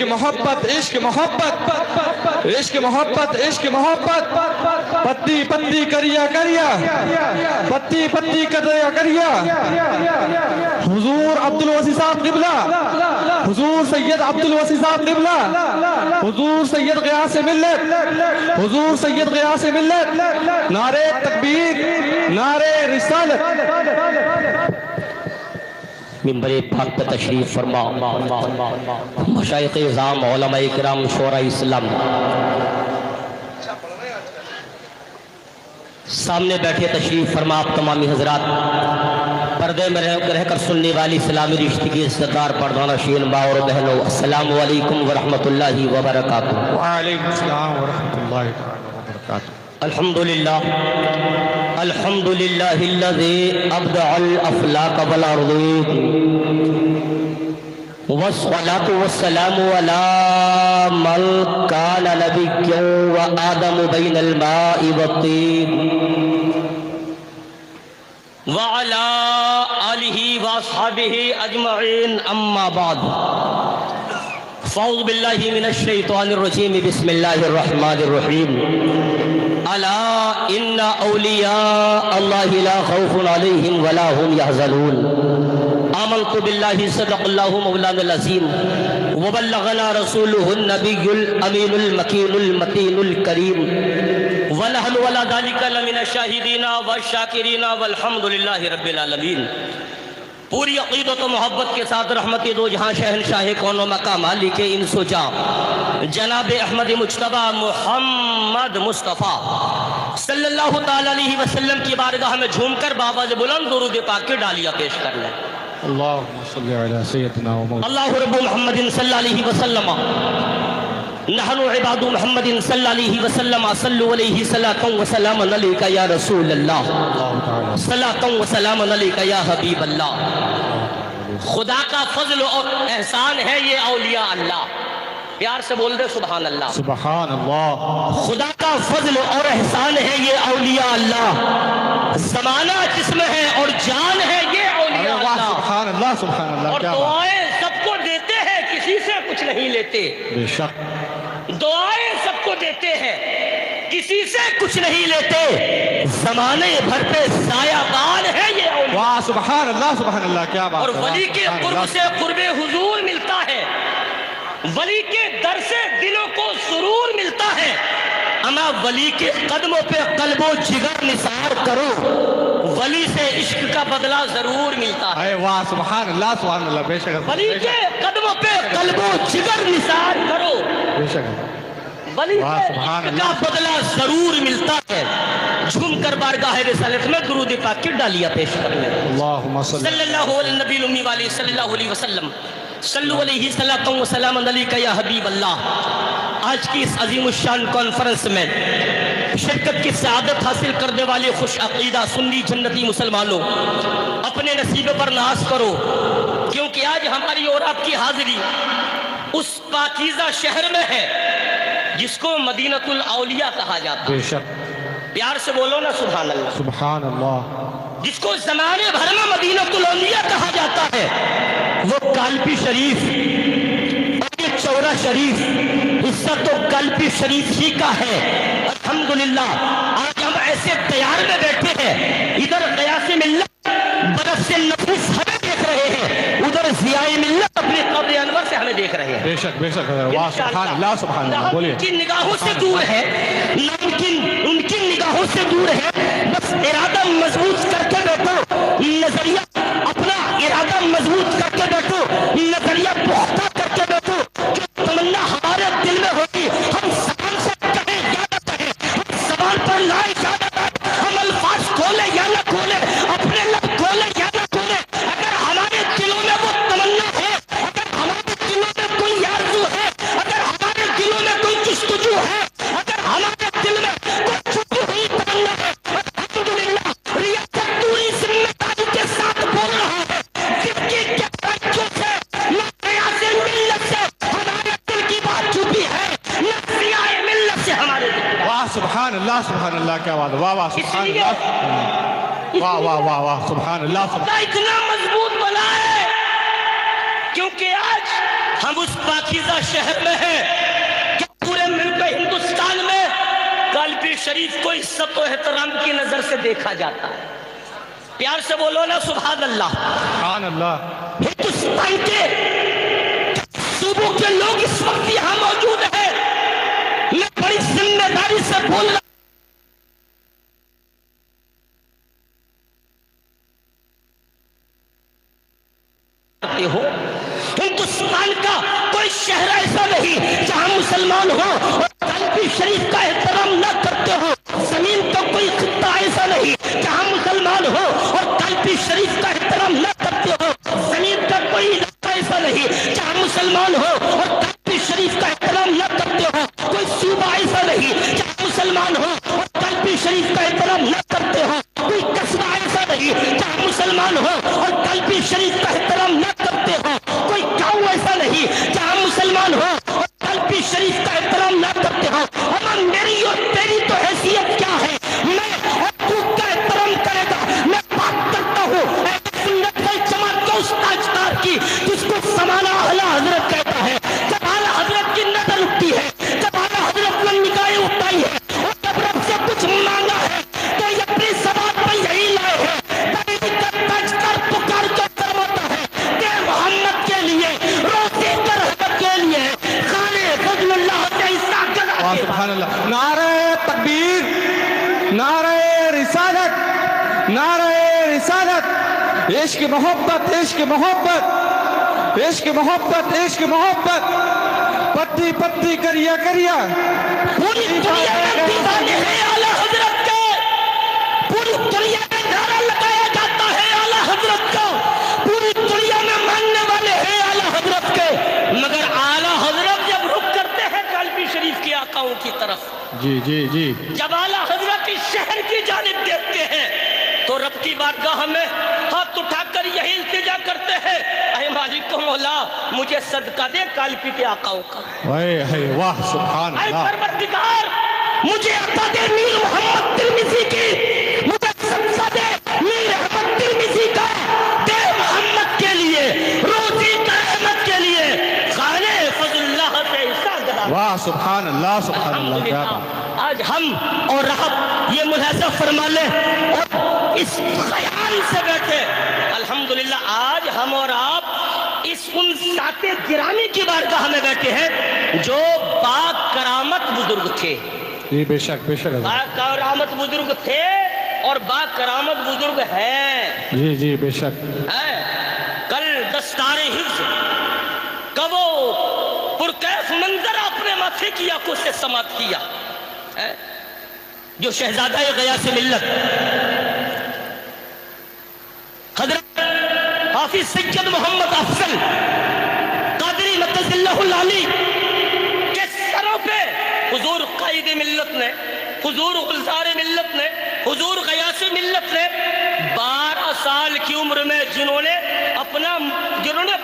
محبت عشق محبت عشق محبت عشق محبت پتی پتی کریا کریا پتی پتی کریا کریا حضور عبدالوسی صاحب قبلہ حضور سید عبدالوسی صاحب قبلہ حضور سید غیاث ملت حضور سید غیاث ملت نعرہ تکبیر نعرہ رسالت منبر پاک پر تشریف فرما مشائخ اعظام علماء کرام شورا اسلام سامنے بیٹھے تشریف فرما آپ تمامی حضرات پردے میں رہ کر سننے والی اسلامی رشتے کی سردار پردانہ شین باؤ اور بہنوں السلام علیکم ورحمۃ اللہ وبرکاتہ وعلیکم السلام ورحمۃ اللہ وبرکاتہ الحمدللہ الحمدللہ الذی ابدع الافلاق والارض والصلاة والسلام على من كان نبيا وآدم بين الماء والطين وعلى آله وأصحابه أجمعين أما بعد فأعوذ بالله من الشيطان الرجيم بسم الله الرحمن الرحيم ألا إن أولياء الله لا خوف عليهم ولا هم يحزنون آمنت بالله صدق الله مولانا العظيم وبلغنا رسوله النبي الأمين المكين المتين الكريم ونحن ولا ذلك لمن الشاهدين والشاكرين والحمد لله رب العالمين پوری عقیدت و محبت کے ساتھ رحمت دو جہاں شہنشاہ کون و مقام مالک انس و جاں جناب احمد مجتبی محمد مصطفیٰ صلی اللہ تعالی علیہ وسلم کی بارگاہ میں جھوم کر بآواز بلند درود پاک کی ڈالیاں پیش کر لیں اللہم صلی علی سیدنا و مولانا اللہ رب محمد صلی اللہ علیہ وسلم نحن عباد محمد صلی اللہ علیہ وسلم صلو علیہ صلاة و سلام علیکہ یا رسول اللہ صلاة و سلام علیکہ یا حبیب اللہ خدا کا فضل اور احسان ہے یہ اولیاء اللہ پیار سے بول دے سبحان اللہ سبحان اللہ خدا کا فضل اور احسان ہے یہ اولیاء اللہ زمانہ جسم ہے اور جان ہے یہ اولیاء اللہ سبحان اللہ سبحان اللہ اور دعائیں سب کو دیتے ہیں کسی سے کچھ نہیں لیتے بے شک دعائیں سب کو دیتے ہیں کسی سے کچھ نہیں لیتے زمانے بھر پہ سایہ بان ہے یہ اولیاء واہ سبحان اللہ کیا بات اور ولی کے قرب سے قرب حضور ملتا ہے ولی کے در سے دلوں کو سرور ملتا ہے اما ولی کے قدموں پہ قلب و جگر نثار کرو ولی سے عشق کا بدلہ ضرور ملتا ہے واہ سبحان اللہ بے شک ولی کے قدموں پہ قلب و جگر نثار کرو بے شک ولی سے عشق کا بدلہ ضرور ملتا ہے جھوم کر بارگاہ رسالت میں درود پاک کی ڈالیاں پیش کر لیں اللہم صلی اللہ علیہ نبی الامی والی صلی اللہ علیہ وسلم صلو علیہ صلاۃ و سلام علیکہ یا حبیب اللہ آج کی اس عظیم الشان کانفرنس میں شرکت کی سعادت حاصل کرنے والے خوش عقیدہ سنی جنتی مسلمانوں اپنے نصیب پر ناز کرو کیونکہ آج ہماری اور آپ کی حاضری اس پاکیزہ شہر میں ہے جس کو مدینۃ الاولیاء کہا جاتا ہے بے شک پیار سے بولو نا سبحان اللہ سبحان اللہ جس کو زمانے بھر میں مدینۃ الاولیاء کہا جاتا ہے وہ کالپی شریف اور یہ چورا شریف حصہ تو کالپی شریف ہی کا ہے الحمدللہ آج ہم ایسے تیار میں بیٹھے ہیں ادھر غیاث ملت برف سے نفیس ہمیں دیکھ رہے ہیں ادھر ضیاء ملت اپنے قبر انور سے ہمیں دیکھ رہے ہیں بے شک واہ سبحان اللہ بولیے ان کی نگاہوں سے دور ہے ان کی نگاہوں سے دور ہے بس ارادہ مضبوط کر کے بیٹھو نظریہ اپنا ارادہ مضبوط کر کے بیٹھو نظریہ پختہ کر کے بیٹھو جو تمنا ہمارے دل میں ہوگی ہم زبان سے کہیں یا نہ کہیں ہم زبان پر لائے یا نہ لائے ہم الفاظ کھولے یا نہ کھولے اپنے لب کھولے یا نہ کھولے اگر ہمارے دلوں میں وہ تمنا ہے اگر ہمارے دلوں میں کوئی آرزو ہے اگر ہمارے دلوں میں کوئی جستجو ہے اگر ہمارے دل میں کوئی چھپی ہوئی تمنا ہے الحمدللہ ریاست پوری ذمہ داری کے ساتھ بول رہا ہے جن کی گہرائیوں سے نہ قیاس ملت سے ہمارے دل کی بات چھپی ہے نہ ضیاء ملت سے ہمارے دل واہ سبحان اللہ کیا بات واہ واہ سبحان اللہ واہ واہ واہ واہ سبحان اللہ اتنا مضبوط بنا ہے کیونکہ آج ہم اس پاکیزہ شہر میں ہیں کہ پورے ملک ہندوستان میں قلبی شریف کو عزت و احترام کی نظر سے دیکھا جاتا ہے. پیار سے بولو نا سبحان اللہ. سبحان اللہ. ہندوستان کے صوبوں کے لوگ اس وقت یہاں موجود ہیں. میں بڑی ذمہ داری سے بول رہا ہو. ہندوستان کا کوئی شہر ایسا نہیں جہاں مسلمان ہو اور قلبی شریف کا احترام نہ کرتے ہو. زمین کا کوئی خطہ ایسا نہیں جہاں مسلمان ہو اور قلبی شریف کا احترام نہ کرتے ہو. زمین کا کوئی علاقہ ایسا نہیں جہاں مسلمان ہو اور قلبی شریف کا احترام نہ کرتے ہو. کوئی صوبہ ایسا نہیں جہاں مسلمان ہو اور قلبی شریف کا احترام نہ کرتے ہو. کوئی قصبہ ایسا نہیں جہاں مسلمان ہو اور قلبی شریف کا احترام نہ کرتے ہو. کوئی گاؤں ایسا نہیں جہاں مسلمان ہو اور قلبی شریف کا احترام نہ کرتے ہو. ہمیں میری اور تیری تو حیثیت کیا ہے؟ میں حقوق کا احترام کرے گا. میں بات کرتا ہوں اہل سنت والجماعت کے اس تاجدار کی جس کو زمانہ اعلیٰ حضرت کہتا ہے. جب اعلیٰ حضرت کی نظر اٹھتی ہے، جب اعلیٰ حضرت نے نگاہیں اٹھائی ہے اور جب رب سے کچھ مانگا ہے تو یہ اپنی زبان پہ یہی لائے ہیں. تاجدار پکار کے فرماتا ہے کہ محمد کے لیے روزی کا رحمت کے لیے خانے فضل اللہ سے حصہ کرا. سبحان اللہ. نعرہ تکبیر، نعرہ رسالت، نعرہ رسالت. عشق محبت، عشق محبت، عشق محبت، عشق محبت. پتی پتی کریا کریا. پوری دنیا میں دیوانے ہیں اعلیٰ حضرت کے. پوری دنیا میں نعرہ لگایا جاتا ہے اعلیٰ حضرت کا. پوری دنیا میں ماننے والے ہیں اعلیٰ حضرت کے. مگر اعلیٰ حضرت جب رخ کرتے ہیں قلبی شریف کے آقاؤں کی طرف، جی جی جی، جب اعلیٰ حضرت اس شہر کی جانب دیکھتے ہیں تو رب کی بارگاہ میں ہاتھ اٹھا کر یہی التجا کرتے ہیں، اے مالک و مولا مجھے صدقہ دے قلبی کے آقاؤں کا. واہ سبحان اے اللہ. پروردگار مجھے عطا دے میر محمد ترمذی کی، مجھے صدقہ دے میر احمد ترمذی کا. دے محمد کے لیے، روزی کا احمد کے لیے خانے فضل اللہ سے حصہ دلا. واہ سبحان اللہ، سبحان اللہ. کیا بات. آج ہم اور رب یہ ملاحظہ فرما لیں اور اس خیال سے بیٹھے. الحمدللہ آج ہم اور آپ اس ان ذات گرامی کی بارگاہ میں بیٹھے ہیں جو با کرامت بزرگ تھے. جی بے شک بے شک. با کرامت بزرگ تھے اور با کرامت بزرگ ہیں. جی جی بے شک. کل دستار حفظ کا وہ پرکیف منظر اپنے ماتھے کی آنکھوں سے سماعت کیا جو شہزادہ غیاث ملت حضرت حافظ سید محمد افضل قادری مقدس اللہ العلی کے سروں پہ حضور قائد ملت نے، حضور غلزار ملت نے، حضور غیاث ملت نے 12 سال کی عمر میں جنہوں نے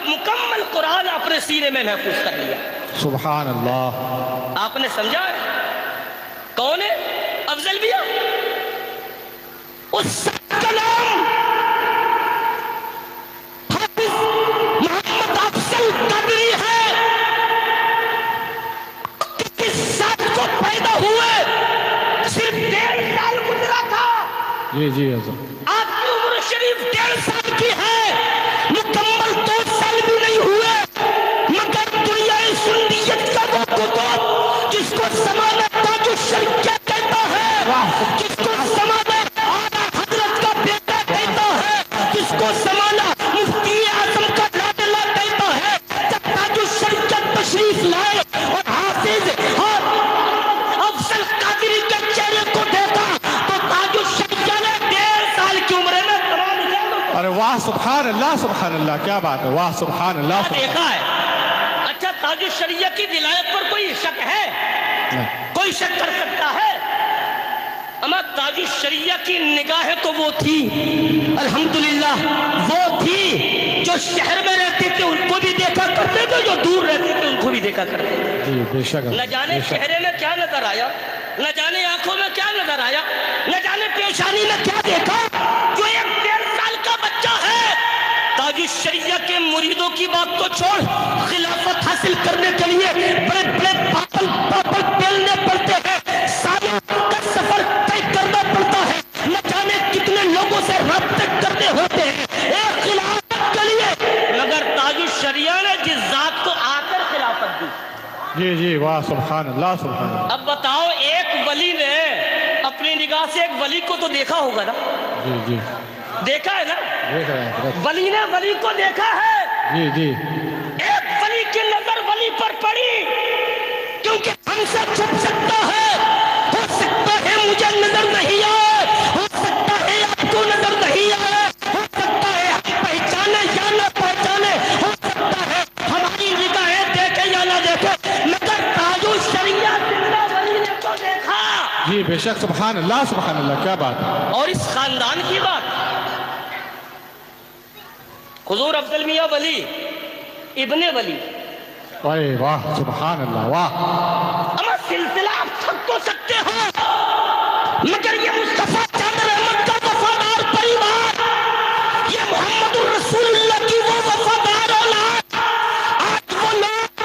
مکمل قرآن اپنے سینے میں محفوظ کر لیا. سبحان اللہ. آپ نے سمجھا کون ہے افضل بیا؟ اس کا نام حافظ محمد افضل قادری ہے. کس سال کو پیدا ہوئے صرف 1.5 سال گزرا تھا. جی جی حضرت. آپ کی عمر شریف 1.5 سال کی ہے، مکمل 2 سال بھی نہیں ہوئے. مگر دنیا سنیت کا وہ قطب جس کو زمانہ تاج الشریعت کہتا ہے، جس کو زمانہ اعلیٰ حضرت کا بیٹا کہتا ہے، جس کو زمانہ مفتی اعظم کا لاڈلا کہتا ہے، جب تاج الشریعت تشریف لائے اور حافظ افضل قادری کے چہرے کو دیکھا تو تاج الشریعت نے 1.5 سال کی عمر میں تمام اجازت. ارے واہ سبحان اللہ، سبحان اللہ. کیا بات ہے. واہ سبحان اللہ. دیکھا ہے. اچھا تاج الشریعت کی ولایت پر کوئی شک ہے؟ کوئی شک کر سکتا ہے؟ اما تاج الشریعت کی نگاہیں تو وہ تھی الحمدللہ، وہ تھی جو شہر میں رہتے تھے ان کو بھی دیکھا کرتے تھے، جو دور رہتے تھے ان کو بھی دیکھا کرتے تھے. جی بے شک. نہ جانے چہرے میں کیا نظر آیا، نہ جانے آنکھوں میں کیا نظر آیا، نہ جانے پیشانی میں کیا دیکھا. جو 1.5 سال کا بچہ ہے تاج الشریعہ کے مریدوں کی بات تو چھوڑ، خلافت حاصل کرنے کے لیے بڑے بڑے پاپل پیلنے پڑتے ہیں، سالوں کا سفر طے کرنا پڑتا ہے، نہ جانے کتنے لوگوں سے رابطے کرنے ہوتے ہیں ایک خلافت کے لیے، مگر تاج الشریعہ نے جس ذات کو آ کر خلافت دی۔ جی جی واہ سبحان اللہ سبحان اللہ۔ اب بتاؤ، ایک ولی نے اپنی نگاہ سے ایک ولی کو تو دیکھا ہوگا نا؟ جی جی دیکھا ہے نا؟ دیکھ رہے ہیں۔ ولی نے ولی کو دیکھا ہے، جی جی ایک ولی کی نظر ولی پر پڑی، کیونکہ ہم سے چھپ سکتا ہے، ہو سکتا ہے مجھے نظر نہیں آئے، ہو سکتا ہے آپ کو نظر نہیں آئے، ہو سکتا ہے ہم پہچانے یا نہ پہچانے، ہو سکتا ہے ہماری نگاہیں دیکھے یا نہ دیکھے، مگر تاج الشریعہ زندہ ولی نے تو دیکھا۔ جی بے شک سبحان اللہ، کیا بات ہے۔ اور اس خاندان کی بات، حضور افضل میاں ولی ابن ولی، ارے واہ سبحان اللہ واہ۔ اما سلسلہ آپ تھک تو سکتے ہو، مگر یہ مصطفیٰ چادر احمد کا وفادار پریوار، یہ محمد الرسول اللہ کی وہ وفادار اولاد، آج وہ لوگ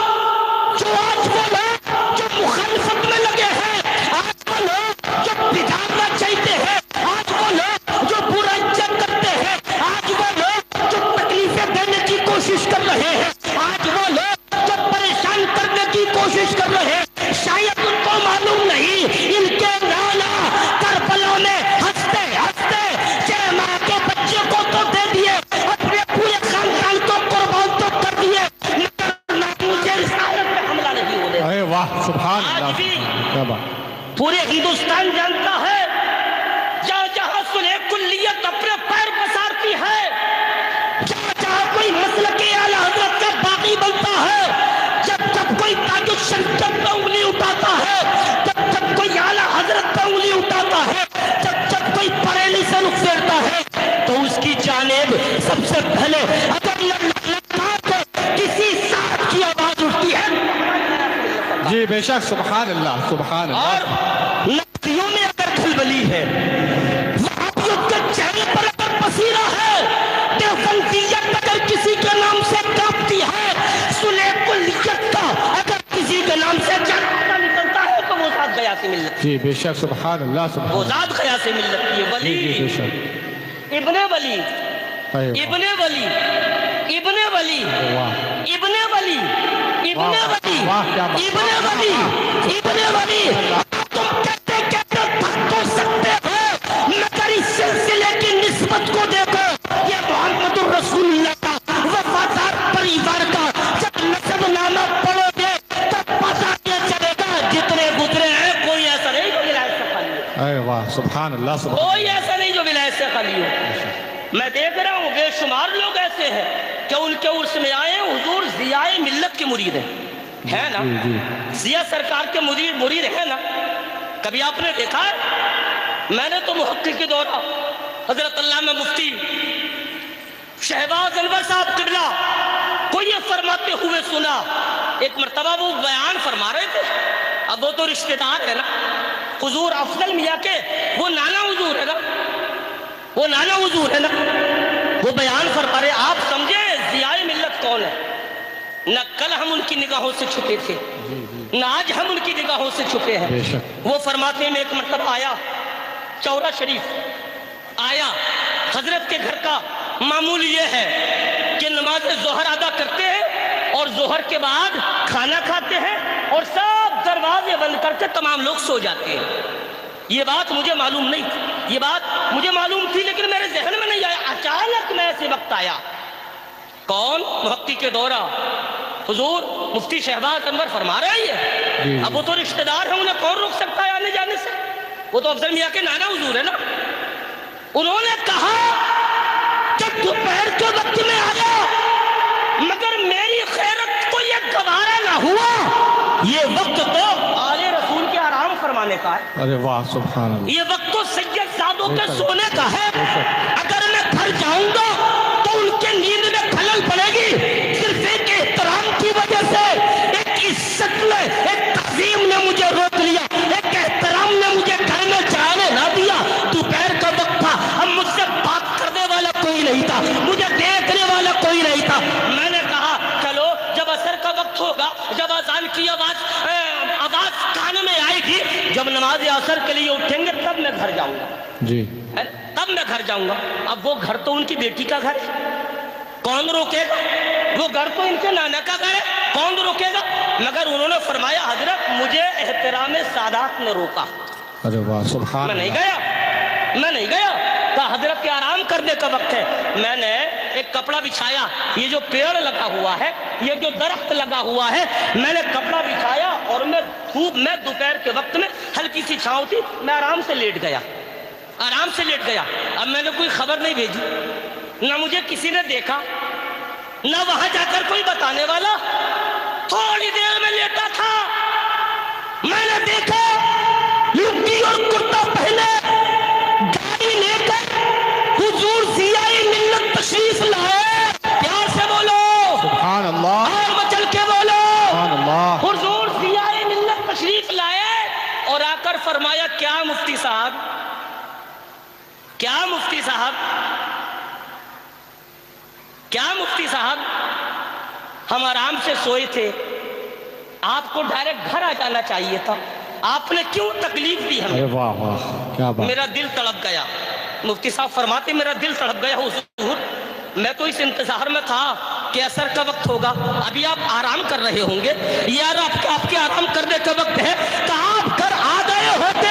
جو مخالفت میں لگے ہیں، آج وہ لوگ جو بگاڑنا چاہتے ہیں، آج وہ لوگ جو برائیاں کرتے ہیں، آج وہ لوگ جو تکلیفیں دینے کی کوشش کر رہے ہیں، آج وہ لوگ جو پریشان کرنے کی کوشش کر رہے ہیں، شاید ان کو معلوم نہیں ان کے نانا کربلا میں ہنستے ہنستے چھ ماہ کے بچے کو تو دے دیے، اپنے پورے خاندان کو قربان تو کر دیے، مگر مجھے رسالت پہ حملہ نہیں ہونے۔ ارے واہ سبحان آج اللہ، بھی کیا بات۔ پورے ہندوستان جانتا ہے، جہاں جہاں صلح کلیت اپنے پیر پسارتی ہے، جہاں جہاں کوئی مسلک اعلیٰ حضرت کا باغی بنتا ہے، جب کوئی تاج الشریعہ پہ انگلی اٹھاتا ہے، جب کوئی اعلیٰ حضرت پہ انگلی اٹھاتا ہے، جب کوئی بریلی سے رخ پھیرتا ہے، تو اس کی جانب سب سے پہلے اگر کسی ساتھ کی آواز اٹھتی ہے۔ جی بے شک سبحان اللہ سبحان اللہ۔ اور نقطیوں میں اگر کھلبلی ہے، وہابیوں کے چہرے پر اگر پسیرہ ہے، دیوبندیت اگر کسی کے نام سے کانپتی ہے، صلح کلیت کا اگر کسی کے نام سے جنازہ نکلتا ہے، تو وہ ذات غیاث ملت، جی بے شک سبحان اللہ سبحان وہ اللہ۔ ذات غیاث ملت کی ہے۔ جی جی بے ولی شک۔ ابن ولی ارے واہ، ابن ولی ابن ولی واہ ابن ولی ابن ولی واہ، کیا بات۔ ابن ولی ابن ولی، تم کہتے کہتے تھک تو سکتے ہو، مگر اس سلسلے کی نسبت کو دیکھو، یہ محمد الرسول اللہ کا وفادار پریوار کا جب نسب نامہ پڑھو گے تب پتہ یہ چلے گا، جتنے گزرے ہیں کوئی ایسا نہیں جو ولایت سے خالی ہو، ارے واہ سبحان اللہ سبحان کوئی ایسا نہیں جو ولایت سے خالی ہو۔ میں دیکھ رہا ہوں بے شمار لوگ ایسے ہیں کہ ان کے عرس میں آئے حضور ضیاء ملت کے مرید ہیں، ہے نا؟ جی ضیاء سرکار کے مرید ہیں نا؟ کبھی آپ نے دیکھا ہے؟ میں نے تو محقق کے دورہ حضرت علامہ مفتی شہباز انور صاحب قبلہ کو یہ فرماتے ہوئے سنا، ایک مرتبہ وہ بیان فرما رہے تھے، اب وہ تو رشتہ دار ہے نا، حضور افضل میاں کے وہ نانا حضور ہے نا، وہ نانا حضور ہے نا، وہ بیان فرما رہے، آپ سمجھے ضیاء ملت کون ہے؟ نہ کل ہم ان کی نگاہوں سے چھپے تھے، نہ آج ہم ان کی نگاہوں سے چھپے ہیں۔ بے شک۔ وہ فرماتے میں ایک مرتبہ آیا چورا شریف، آیا حضرت کے گھر کا معمول یہ ہے کہ نماز ظہر ادا کرتے ہیں اور ظہر کے بعد کھانا کھاتے ہیں اور سب دروازے بند کر کے تمام لوگ سو جاتے ہیں۔ یہ بات مجھے معلوم نہیں تھی، یہ بات مجھے معلوم تھی لیکن میرے ذہن میں نہیں آیا، اچانک میں ایسے وقت آیا۔ کون؟ محقق کے دورہ حضور مفتی شہباز انور فرما رہے ہیں، اب وہ تو رشتہ دار ہیں، انہیں کون روک سکتا ہے آنے جانے سے؟ وہ تو افضل میاں کے نانا حضور ہے نا۔ انہوں نے کہا کہ دوپہر کے وقت میں آیا مگر میری خیرت کو یہ گوارا نہ ہوا، یہ وقت تو آل رسول کے آرام فرمانے کا ہے، ارے واہ سبحان اللہ۔ یہ وقت تو سید زادوں کے سونے کا ہے، اگر میں گھر جاؤں گا تو ان کے نیند میں خلل پڑے گی، صرف ایک احترام کی وجہ سے، ایک عزت نے، ایک تعظیم نے مجھے روک لیا، ایک احترام نے مجھے گھر میں جانے نہ دیا۔ دوپہر کا وقت تھا، اب مجھ سے بات کرنے والا کوئی نہیں تھا، مجھے دیکھنے والا جب نماز عصر کے لیے اٹھیں گے تب میں گھر جاؤں گا جی تب میں گھر جاؤں گا. اب وہ گھر تو ان کی بیٹی کا گھر ہے, کون روکے گا؟ وہ گھر تو ان کے نانا کا گھر ہے, کون روکے گا؟ مگر انہوں نے فرمایا حضرت مجھے احترام سادات نے روکا. ارے واہ سبحان میں نہیں اللہ. گیا. کہا حضرت کے آرام کرنے کا وقت ہے. میں نے ایک کپڑا بچھایا, یہ جو پیڑ لگا ہوا ہے, یہ جو درخت لگا ہوا ہے, میں نے کپڑا بچھایا اور میں دوپہر کے وقت میں ہلکی سی چھاؤں تھی, میں آرام سے لیٹ گیا. اب میں نے کوئی خبر نہیں بھیجی, نہ مجھے کسی نے دیکھا, نہ وہاں جا کر کوئی بتانے والا. تھوڑی دیر میں لیٹا تھا, میں نے دیکھا لنگی اور کرتا پہنے گاڑی لے کر حضور ضیاء ملت تشریف لائے. پیار سے بولو سبحان اللہ. اور مچل کے بولو سبحان اللہ. حضور ضیاء ملت تشریف لائے اور آ کر فرمایا کیا مفتی صاحب ہم آرام سے سوئے تھے, آپ کو ڈائریکٹ گھر آ جانا چاہیے تھا, آپ نے کیوں تکلیف دی ہمیں؟ ارے واہ واہ کیا بات. میرا دل تڑپ گیا. مفتی صاحب فرماتے میرا دل تڑپ گیا حضور, میں تو اس انتظار میں تھا کہ عصر کا وقت ہوگا, ابھی آپ آرام کر رہے ہوں گے, یار آپ کے آرام کرنے کا وقت ہے, کہ آپ گھر آ گئے ہوتے.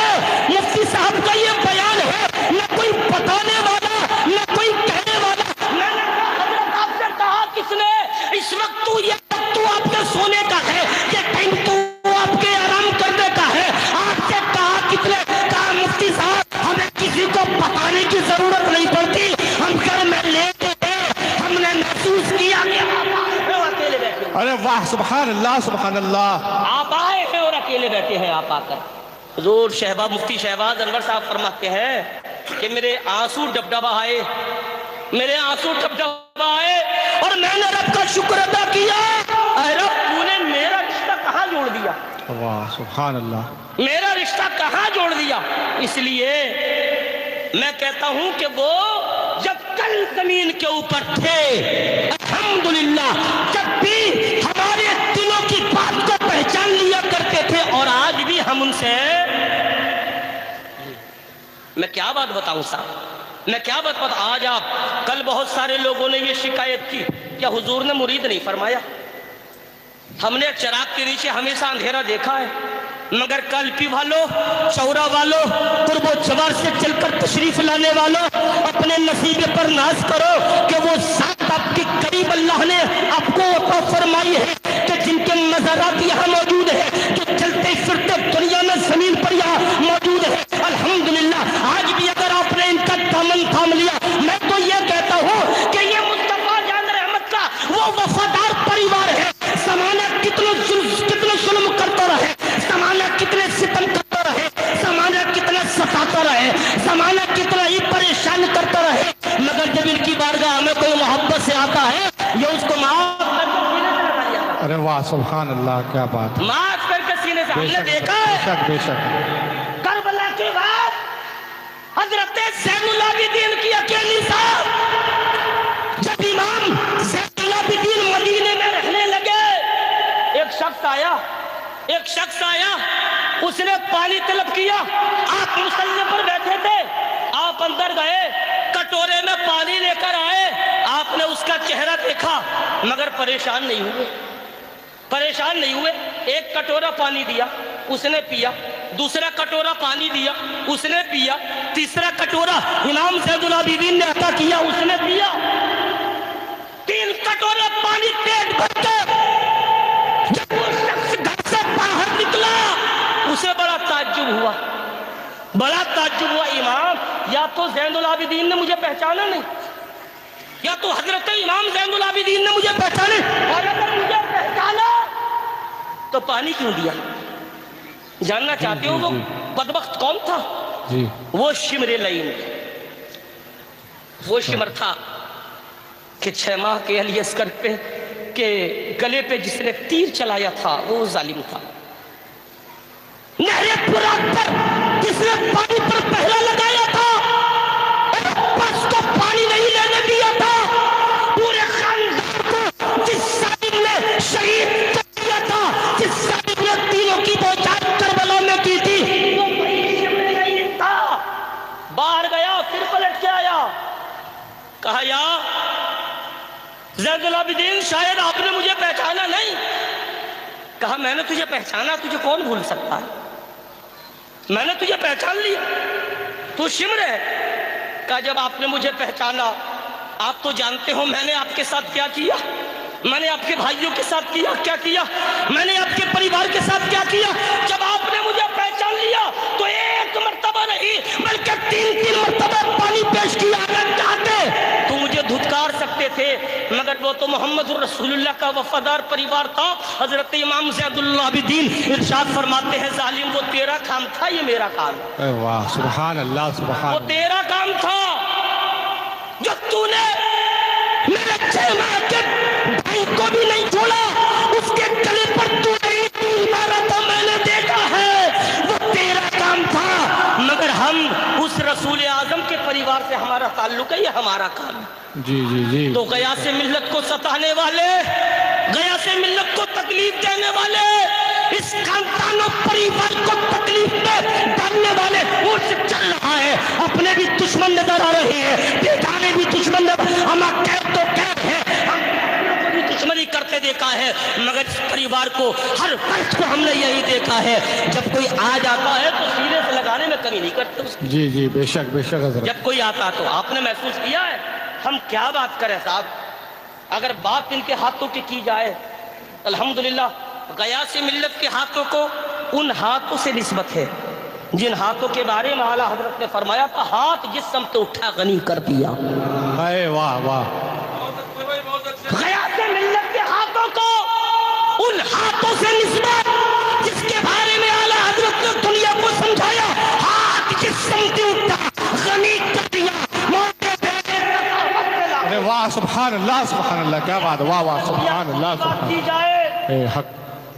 مفتی صاحب کا یہ بیان ہے, نہ کوئی بتانے والا نہ کوئی کہنے والا. میں نے کہا حضرت آپ سے کہا کس نے اس وقت تو آپ کے سونے کا ہے, یہ ٹائم تو آپ کے آرام کرنے کا ہے, آپ سے کہا کس نے؟ کہا مفتی صاحب ہمیں کسی کو بتانے کی ضرورت نہیں پڑتی, ہم گھر میں لیٹے تھے, ہم نے محسوس کیا کہ آپ اکیلے بیٹھے. ارے واہ سبحان اللہ سبحان اللہ. آپ آئے ہیں اور اکیلے بیٹھے ہیں. آپ آ کر حضور مفتی شہباز انور صاحب فرماتے ہیں کہ میرے آنسو ڈبڈبا آئے اور میں نے رب کا شکر ادا کیا. اے رب تو نے میرا رشتہ کہاں جوڑ دیا, واہ سبحان اللہ. میرا رشتہ کہاں جوڑ دیا. اس لیے میں کہتا ہوں کہ وہ جب کل زمین کے اوپر تھے الحمدللہ, جب بھی ہمارے دلوں کی بات کو پہچان لیا کرتے تھے, اور آج بھی ہم ان سے میں کیا بات بتاؤں صاحب, آج آپ کل بہت سارے لوگوں نے یہ شکایت کی کہ حضور نے مرید نہیں فرمایا, ہم نے چراغ کے نیچے ہمیشہ اندھیرا دیکھا ہے, مگر کلپی والوں, چورا والوں, قرب و جوار سے چل کر تشریف لانے والوں, اپنے نصیبے پر ناز کرو کہ وہ ذات آپ کے قریب اللہ نے آپ کو عطا فرمائی ہے, کہ جن کے نظرات یہاں موجود ہے, جو چلتے پھرتے دنیا میں زمین پر یہاں موجود ہے. الحمدللہ آج بھی اگر آپ نے ان کا دامن تھام لیا, میں تو یہ کہتا ہوں کہ یہ مصطفیٰ جان رحمت کا وہ وفادار پریوار ہے. زمانہ کتنے ظلم کرتا رہے, زمانہ کتنے ستم کرتا رہے, زمانہ کتنا ستاتا رہے, زمانہ کتنا ہی پریشان کرتا رہے, مگر جب ان کی بارگاہ میں کوئی محبت سے آتا ہے, یہ اس کو معاف کر کے سینے سے لگا دیا. ارے واہ سبحان اللہ کیا بات. معاف کر کے سینے سے. ہم نے دیکھا ہے بے شک کربلا کے بعد حضرت زین العابدین کی اکیلی صاحب, جب امام زین العابدین مدینے میں رہنے لگے, ایک شخص آیا, اس نے پانی طلب کیا. آپ مصلی پر بیٹھے تھے, آپ اندر گئے, کٹورے میں پانی لے کر آئے, آپ نے اس کا چہرہ دیکھا, مگر پریشان نہیں ہوئے. ایک کٹورا پانی دیا, اس نے پیا. دوسرا کٹورا پانی دیا, اس نے پیا. تیسرا کٹورا امام زین العابدین نے عطا کیا, اس نے پیا. 3 کٹورا پانی پیٹ بھر کے جب وہ شخص گھر سے باہر نکلا, اسے بڑا تعجب ہوا. امام, یا تو زین العابدین نے مجھے پہچانا نہیں, یا تو حضرت امام زین العابدین نے مجھے پہچانا, اور اگر مجھے پہچانا تو پانی کیوں دیا؟ جاننا چاہتے ہو وہ بدبخت کون تھا؟ وہ شمر لعین, وہ شمر تھا کہ 6 ماہ کے علی اصغر پہ کے گلے پہ جس نے تیر چلایا تھا وہ ظالم تھا. نہر فرات پر جس نے پانی پر پہرا لگایا تھا, بس کو پانی نہیں لینے دیا تھا, پورے خاندان کو جس ظالم نے شہید کر دیا تھا, جس ظالم نے تینوں کی بوچھار کربلا میں کی تھی, وہ زین العابدین شاید آپ نے مجھے پہچانا نہیں. کہا میں نے تجھے پہچانا, تجھے کون بھول سکتا ہے, میں نے تجھے پہچان لیا, تو شمر ہے. کہا جب آپ نے مجھے پہچانا, آپ تو جانتے ہو میں نے آپ کے ساتھ کیا کیا, میں نے آپ کے بھائیوں کے ساتھ کیا کیا, میں نے آپ کے پریوار کے ساتھ کیا کیا. جب آپ نے مجھے پہچان لیا تو ایک مرتبہ نہیں بلکہ 3 مرتبہ پانی پیش کیا. اگر چاہتے تو مجھے دھتکار سکتے تھے, مگر وہ تو محمد الرسول اللہ کا وفادار پریوار تھا. حضرت امام زید العابدین ارشاد فرماتے ہیں ظالم وہ تیرا کام تھا, یہ میرا کام. اے واہ سبحان اللہ سبحان وہ اللہ. تیرا کام تھا جو تو نے میرے 6 ماہ کے بھائی کو بھی نہیں چھوڑا, اس کے گلے پر تو نہیں تیر مارا تھا, میں نے دیکھا ہے. وہ تیرا کام تھا, مگر ہم اس رسول اعظم کے پریوار سے ہمارا تعلق ہے, یہ ہمارا کام ہے. جی جی جی. تو گیا سے ملت کو ستانے والے, گیا سے ملت کو تکلیف دینے والے, اس خاندان و پریوار کو تکلیف میں ڈالنے والے اٹھ چل رہا ہے. اپنے بھی دشمن نظر آ رہے ہیں, بیٹھانے بھی دشمن نظر, ہم قید تو قید ہے, ہم کو بھی دشمنی کرتے دیکھا ہے, مگر اس پریوار کو ہر وقت کو ہم نے یہی دیکھا ہے. جب کوئی آ جاتا ہے تو سینے سے لگانے میں کمی نہیں کرتے اس کی. جی جی بے شک حضرت. جب کوئی آتا تو آپ نے محسوس کیا ہے. ہم کیا بات کریں صاحب, اگر بات ان کے ہاتھوں کی جائے, الحمدللہ گیا سے ملت کے ہاتھوں کو ان ہاتھوں سے نسبت ہے جن ہاتھوں کے بارے میں اعلیٰ حضرت نے فرمایا تھا ہاتھ جس سمت اٹھا غنی کر دیا. اے واہ واہ. گیا سے ملت کے ہاتھوں کو ان ہاتھوں سے نسبت جس کے بارے میں اعلیٰ حضرت نے دنیا کو سمجھایا ہاتھ جس سمت اٹھا غنی کر دیا. ارے واہ سبحان اللہ, کیا بات, واہ واہ سبحان اللہ بات کی جائے اے حق.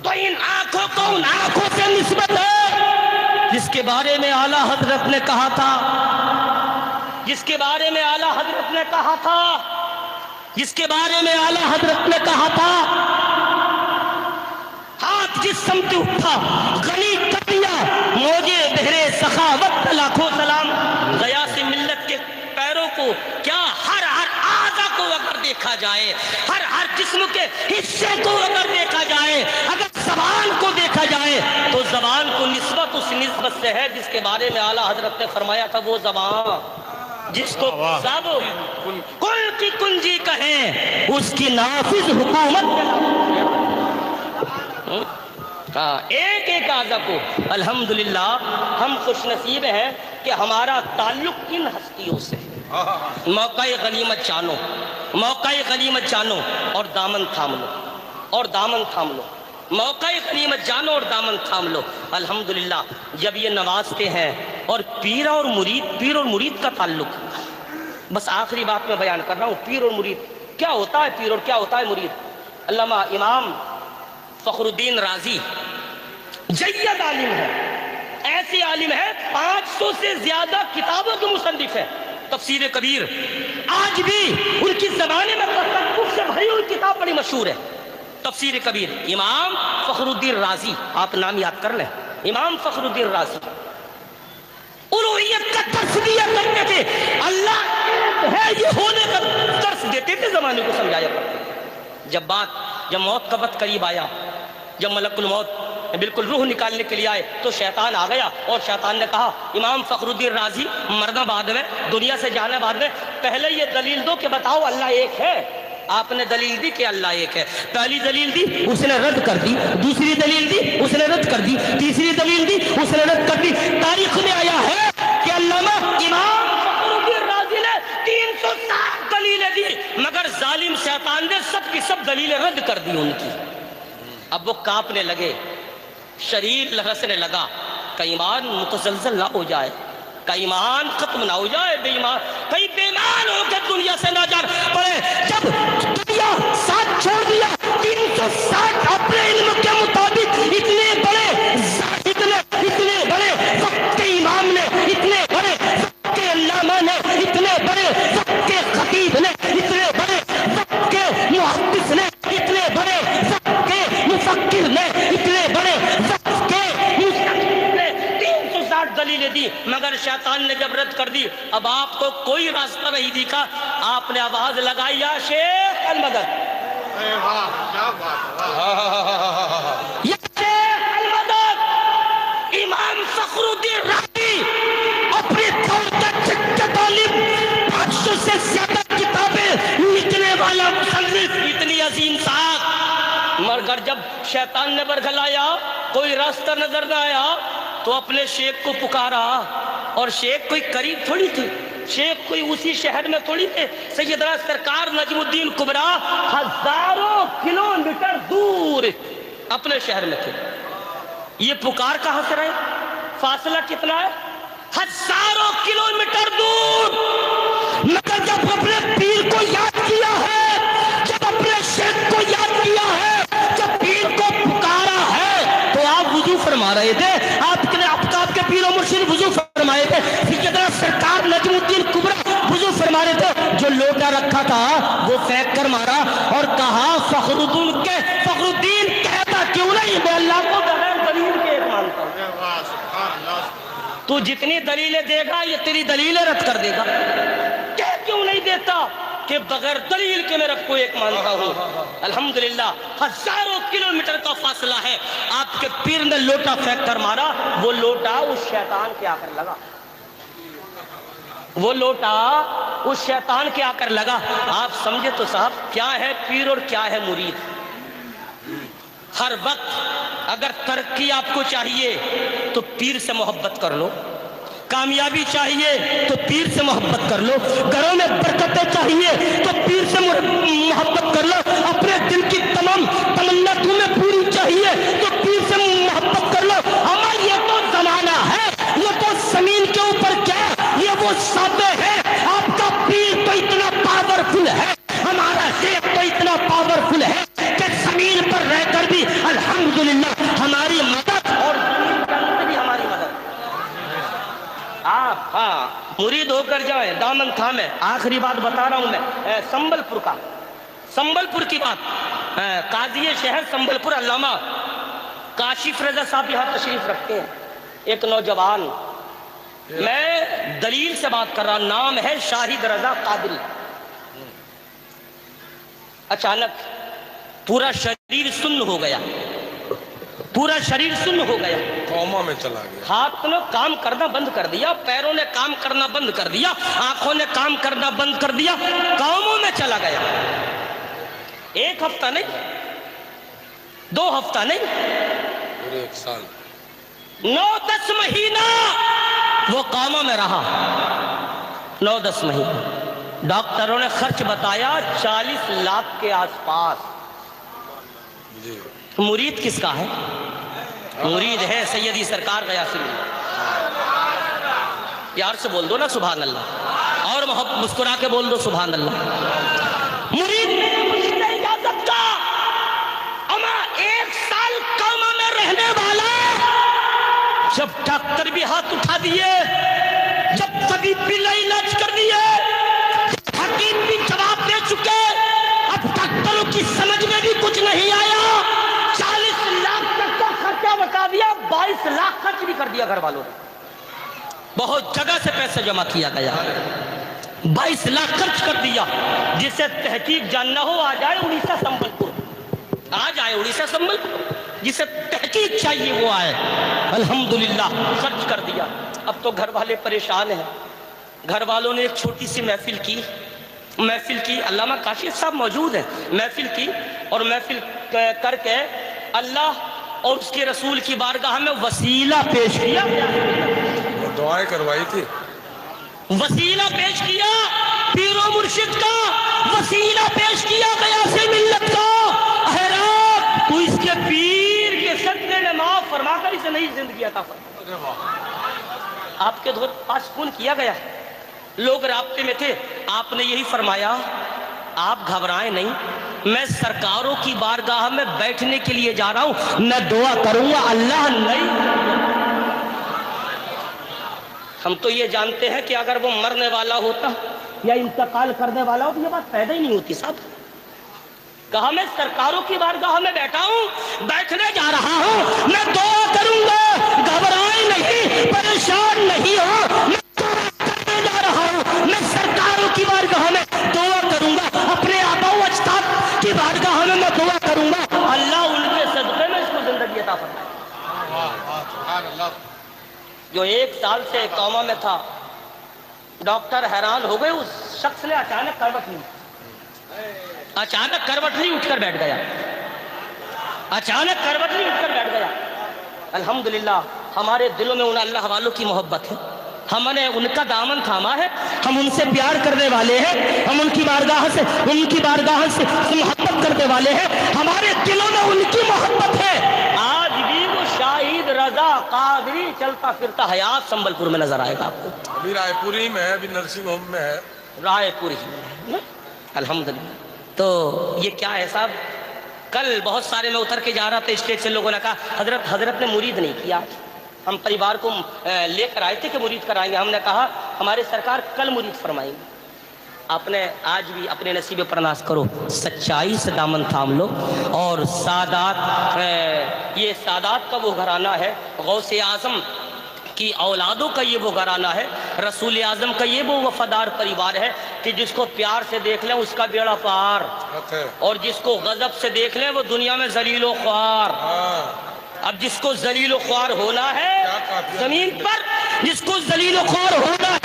تو ان آنکھوں کو ان آنکھوں سے نسبت ہے جس کے بارے میں اعلیٰ حضرت نے کہا تھا, جس کے بارے میں اعلیٰ حضرت نے کہا تھا, جس کے بارے میں اعلیٰ حضرت نے کہا تھا ہاتھ جس سمت اٹھا غنی کر دیا. موجے بہرے سخاوت لاکھوں سلام. گیا سے ملت کے پیروں کو کیا ہر اعضا کو اگر دیکھا جائے, ہر جسم کے حصے کو اگر دیکھا جائے, اگر زبان کو دیکھا جائے تو زبان کو نسبت اس نسبت سے ہے جس کے بارے میں اعلیٰ حضرت نے فرمایا تھا وہ زبان جس کو سب کل کی کنجی کہیں اس کی نافذ حکومت. ایک ایک اعضا کو الحمدللہ ہم خوش نصیب ہیں کہ ہمارا تعلق ان ہستیوں سے. موقع غنیمت جانو, موقع غنیمت جانو اور دامن تھام لو, اور دامن تھام لو. موقع غنیمت جانو اور دامن تھام لو. الحمدللہ جب یہ نوازتے ہیں اور پیر اور مرید کا تعلق, بس آخری بات میں بیان کر رہا ہوں, پیر اور مرید کیا ہوتا ہے, پیر اور کیا ہوتا ہے مرید. علامہ امام فخر الدین رازی جید عالم ہے, ایسے عالم ہے 500 سے زیادہ کتابوں کے مصنف ہے. تفسیر کبیر آج بھی ان کی زمانے میں تصوف سے بھری ہوئی کتاب بڑی مشہور ہے, تفسیر کبیر. امام فخر الدین رازی, آپ نام یاد کر لیں, امام فخر الدین رازی الوہیت کا درس دیا کرتے تھے, اللہ ہے یہ ہونے کا درس دیتے تھے, زمانے کو سمجھایا کرتے تھے. جب موت کا وقت قریب آیا, جب ملک الموت بالکل روح نکالنے کے لیے آئے تو شیطان آ گیا, اور شیطان نے کہا امام فخر الدین رازی مرنا بعد میں, دنیا سے جانا بعد میں, پہلے یہ دلیل دو کہ بتاؤ اللہ ایک ہے. آپ نے دلیل دی کہ اللہ ایک ہے. پہلی دلیل دی, اس نے رد کر دی. دوسری دلیل دی, اس نے رد کر دی. تیسری دلیل دی, اس نے رد کر دی. تاریخ میں آیا ہے کہ علامہ امام فخر الدین رازی نے 360 دلیلیں دی, مگر ظالم شیطان نے سب کی سب دلیلیں رد کر دی ان کی. اب وہ کانپنے لگے, شریر لرزنے لگا, کہ ایمان متزلزل نہ ہو جائے, کہ ایمان ختم نہ ہو جائے, بے ایمان کہیں بے ایمان ہو کے دنیا سے نہ جان پڑے. جب دنیا ساتھ چھوڑ دیا 360 اپنے علم کے مطابق اتنے بڑے زاہد نے, اتنے بڑے وقت کے امام نے, اتنے بڑے وقت کے علامہ نے, اتنے بڑے وقت کے خطیب نے, اتنے بڑے وقت کے محدث نے, اتنے بڑے وقت کے مفکر نے, اتنے بڑے وقت کے نے 360 دلیلیں دی, مگر شیطان نے جب رد کر دی, اب آپ کو کوئی راستہ نہیں دکھا. آپ نے آواز لگائی یا شیخ المدد, یہ شیخ المدد امام فخر الدین رازی اپنے دور تک طالب 500 سے زیادہ کتابیں لکھنے والا مصنف، اتنی عظیم ذات، مگر جب شیطان نے برگلایا، کوئی راستہ نظر نہ آیا تو اپنے شیخ کو پکارا، اور شیخ کوئی قریب تھوڑی تھی، شیخ کوئی اسی شہر میں تھوڑی تھے، سیدنا سرکار نجم الدین کبریٰ ہزاروں کلومیٹر دور اپنے شہر میں تھے۔ یہ پکار کہاں سے رہے؟ فاصلہ کتنا ہے؟ ہزاروں کلومیٹر دور، مگر جب اپنے پیر کو یاد کیا ہے، جب اپنے شیخ کو یاد کیا ہے، جب پیر کو پکارا ہے، تو آپ وضو فرما رہے تھے، آپ کے پیر و مرشد وضو فرمائے تھے، سیدنا سرکار نجم الدین کبریٰ وضو فرما رہے تھے، جو لوٹا رکھا تھا وہ پھینک کر مارا اور کہا فخر الدین کہتا کیوں نہیں میں اللہ کو بغیر دلیل کے ایک مانتا ہوں۔ تو جتنی دلیلیں دے گا یہ تیری دلیلیں رد کر دے گا، کہہ کیوں نہیں دیتا کہ بغیر دلیل کے میں رب کو ایک مانتا ہوں۔ الحمدللہ ہزاروں کلومیٹر کا فاصلہ ہے، آپ کے پیر نے لوٹا پھینک کر مارا، وہ لوٹا اس شیطان کے آ کر لگا، وہ لوٹا اس شیطان کے آ کر لگا۔ آپ سمجھے تو صاحب کیا ہے پیر اور کیا ہے مرید۔ ہر وقت اگر ترقی آپ کو چاہیے تو پیر سے محبت کر لو، کامیابی چاہیے تو پیر سے محبت کر لو، گھروں میں برکتیں چاہیے تو پیر سے محبت کر لو، اپنے دل کی تمام تمنا تمہیں پوری چاہیے تو پیر سے محبت کر لو۔ ہمارا یہ تو زمانہ ہے، یہ تو زمین کے اوپر کیا یہ وہ ساتھ ہے، آپ کا پیر تو اتنا پاورفل ہے، ہمارا شیخ تو اتنا پاورفل ہے کہ زمین پر رہ کر بھی الحمدللہ ہماری مدد اور زمین کے اندر بھی ہماری مدد۔ آپ مرید ہو کر جائیں، دامن تھامیں۔ آخری بات بتا رہا ہوں میں سنبل پور کی بات، قاضی شہر سنبل پور علامہ کاشف رضا صاحب یہاں تشریف رکھتے ہیں، ایک نوجوان، میں دلیل سے بات کر رہا ہوں، نام ہے شاہد رضا قادری۔ اچانک پورا شریر سن ہو گیا، پورا شریر سن ہو گیا، کوما میں چلا گیا، ہاتھ نے کام کرنا بند کر دیا، پیروں نے کام کرنا بند کر دیا، آنکھوں نے کام کرنا بند کر دیا، کاموں میں چلا گیا۔ ایک ہفتہ نہیں، 2 ہفتہ نہیں، پورے 1 سال، 9-10 مہینہ وہ کاموں میں رہا، 9-10 مہینہ۔ ڈاکٹروں نے خرچ بتایا 40 لاکھ کے آس پاس۔ جی مرید کس کا ہے؟ مرید ہے سیدی سرکار غیاث اللہ۔ پیار سے بول دو نا سبحان اللہ، اور مسکرا کے بول دو سبحان اللہ۔ مرید نہیں جا سکتا، اما 1 سال کوما میں رہنے والا، جب ڈاکٹر بھی ہاتھ اٹھا دیے، جب طبیب بھی علاج کر دیے، حکیم بھی جواب دے چکے، اب ڈاکٹروں کی سمجھ میں بھی کچھ نہیں آیا، 40 لاکھ تک کا خرچہ بتا دیا، 22 لاکھ خرچ بھی کر دیا گھر والوں نے، بہت جگہ سے پیسے جمع کیا گیا، 22 لاکھ خرچ کر دیا۔ جسے تحقیق جاننا ہو آ جائے اڑیسہ سنبل پور، آ جائے اڑیسہ سنبل پور، جسے تحقیق چاہیے وہ آئے۔ الحمدللہ خرچ کر دیا۔ اب تو گھر والے پریشان ہیں، گھر والوں نے ایک چھوٹی سی محفل کی، علامہ کاشف صاحب موجود ہیں، محفل کی، اور محفل کر کے اللہ اور اس کے رسول کی بارگاہ میں وسیلہ پیش کیا، دعائیں کروائی تھی، وسیلہ پیش کیا، پیر و مرشد کا وسیلہ پیش کیا، غیاث ملت کا۔ حیران تو اس کے پیر کے صدقے نے معاف فرما کر اسے نئی زندگی عطا فرما۔ آپ کے پاس فون کیا گیا، لوگ رابطے میں تھے، آپ نے یہی فرمایا آپ گھبرائیں نہیں، میں سرکاروں کی بارگاہ میں بیٹھنے کے لیے جا رہا ہوں، میں دعا کروں گا اللہ نہیں۔ ہم تو یہ جانتے ہیں کہ اگر وہ مرنے والا ہوتا یا انتقال کرنے والا ہو تو یہ بات پیدا ہی نہیں ہوتی صاحب۔ کہا میں سرکاروں کی بارگاہ میں بیٹھا ہوں، بیٹھنے جا رہا ہوں، میں دعا کروں گا، گھبرائیں نہیں، پریشان نہیں ہو، میں دعا کرنے جا رہا ہوں، میں سرکاروں کی بارگاہ میں دعا کروں گا، اپنے آبا و اجداد کی بارگاہ میں جو 1 سال سے کوما میں تھا، ڈاکٹر حیران ہو گئے، اس شخص نے اچانک کروٹ لی اٹھ کر بیٹھ گیا، اچانک کروٹ لی اٹھ کر بیٹھ گیا۔ الحمدللہ ہمارے دلوں میں ان اللہ والوں کی محبت ہے، ہم نے ان کا دامن تھاما ہے، ہم ان سے پیار کرنے والے ہیں، ہم ان کی بارگاہ سے محبت کرنے والے ہیں، ہمارے دلوں میں ان کی محبت ہے۔ آج بھی وہ شاہد رضا قادری چلتا پھرتا حیات سنبل پور میں نظر آئے گا آپ کو، ابھی رائے پوری میں ہے، ابھی نرسنگ ہوم میں ہے، رائے پوری میں، الحمدللہ۔ تو یہ کیا ہے صاحب، کل بہت سارے میں اتر کے جا رہا تھا اسٹیج سے، لوگوں نے کہا حضرت نے مرید نہیں کیا، ہم پریوار کو لے کر آئے تھے کہ مرید کرائیں گے، ہم نے کہا ہمارے سرکار کل مرید فرمائیں گے۔ آپ نے آج بھی اپنے نصیب پر ناز کرو، سچائی سے دامن تھام لو، اور سادات، یہ سادات کا وہ گھرانہ ہے، غوث اعظم کی اولادوں کا یہ وہ گھرانہ ہے، رسول اعظم کا یہ وہ وفادار پریوار ہے کہ جس کو پیار سے دیکھ لیں اس کا بیڑا پار، اور جس کو غضب سے دیکھ لیں وہ دنیا میں ذلیل و خوار۔ اب جس کو ذلیل و خوار ہونا ہے زمین پر، جس کو ذلیل و خوار ہونا ہے